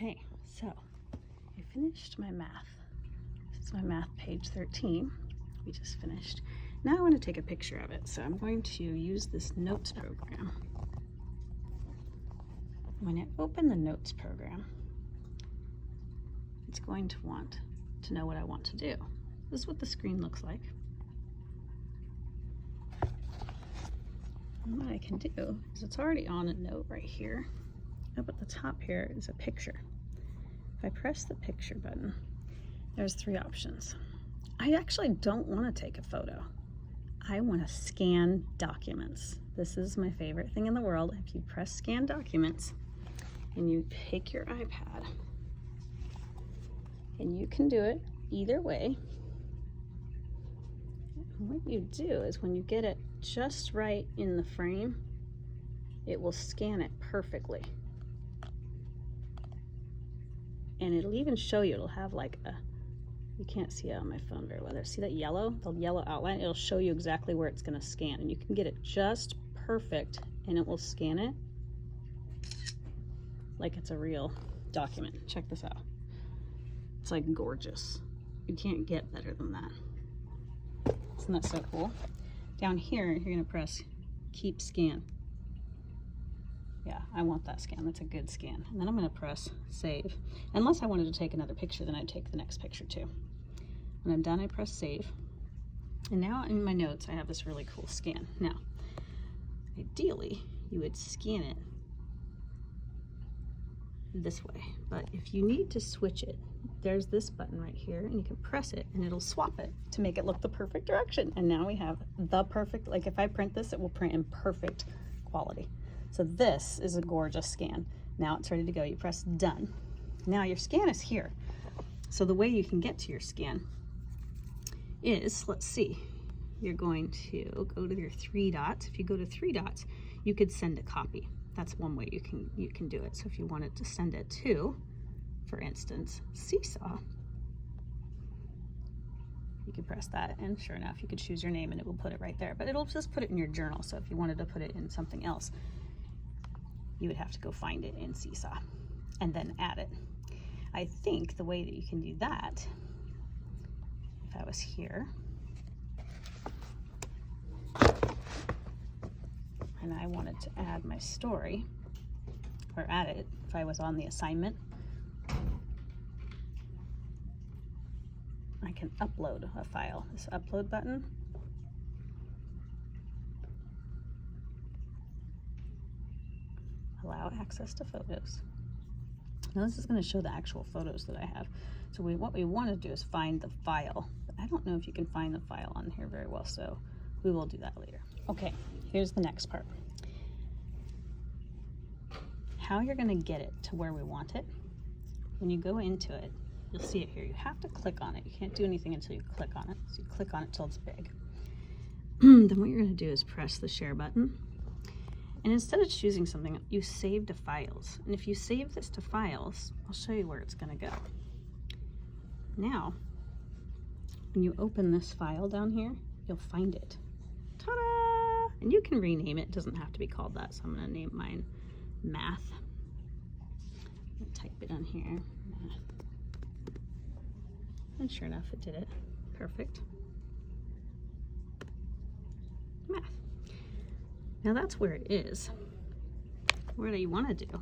Okay, so I finished my math. This is my math page 13. We just finished. Now I want to take a picture of it, so I'm going to use this notes program. When I open the notes program, it's going to want to know what I want to do. This is what the screen looks like. And what I can do is it's already on a note right here. Up at the top here is a picture. If I press the picture button, there's 3 options. I actually don't want to take a photo. I want to scan documents. This is my favorite thing in the world. If you press scan documents and you take your iPad, and you can do it either way. And what you do is when you get it just right in the frame, it will scan it perfectly. And it'll even show you, it'll have like a, you can't see it on my phone very well there. See that yellow, the yellow outline? It'll show you exactly where it's gonna scan, and you can get it just perfect and it will scan it like it's a real document. Check this out. It's like gorgeous. You can't get better than that. Isn't that so cool? Down here, you're gonna press keep scan. Yeah, I want that scan. That's a good scan. And then I'm gonna press save. Unless I wanted to take another picture, then I'd take the next picture too. When I'm done, I press save. And now in my notes, I have this really cool scan. Now, ideally, you would scan it this way. But if you need to switch it, there's this button right here, and you can press it and it'll swap it to make it look the perfect direction. And now we have the perfect, like if I print this, it will print in perfect quality. So this is a gorgeous scan. Now it's ready to go. You press done. Now your scan is here. So the way you can get to your scan is, let's see, you're going to go to your 3 dots. If you go to 3 dots, you could send a copy. That's one way you can do it. So if you wanted to send it to, for instance, Seesaw, you could press that, and sure enough, you could choose your name and it will put it right there. But it'll just put it in your journal. So if you wanted to put it in something else, you would have to go find it in Seesaw and then add it. I think the way that you can do that, if I was here and I wanted to add my story, or add it if I was on the assignment, I can upload a file. This upload button, allow access to photos. Now this is going to show the actual photos that I have. So what we want to do is find the file. But I don't know if you can find the file on here very well, so we will do that later. Okay, here's the next part. How you're going to get it to where we want it. When you go into it, you'll see it here. You have to click on it. You can't do anything until you click on it. So you click on it till it's big. Then what you're going to do is press the share button. And instead of choosing something, you save to files. And if you save this to files, I'll show you where it's going to go. Now, when you open this file down here, you'll find it. Ta-da! And you can rename it. It doesn't have to be called that, so I'm going to name mine math. I'm going to type it on here. Math. And sure enough, it did it. Perfect. Math. Now that's where it is. What you want to do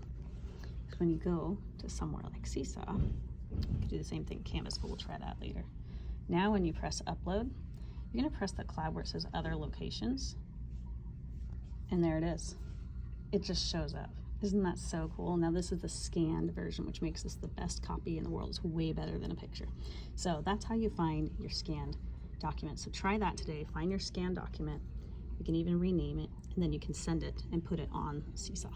is when you go to somewhere like Seesaw, you can do the same thing in Canvas, but we'll try that later. Now when you press upload, you're going to press the cloud where it says other locations, and there it is. It just shows up. Isn't that so cool? Now this is the scanned version, which makes this the best copy in the world. It's way better than a picture. So that's how you find your scanned document. So try that today. Find your scanned document. You can even rename it, and then you can send it and put it on Seesaw.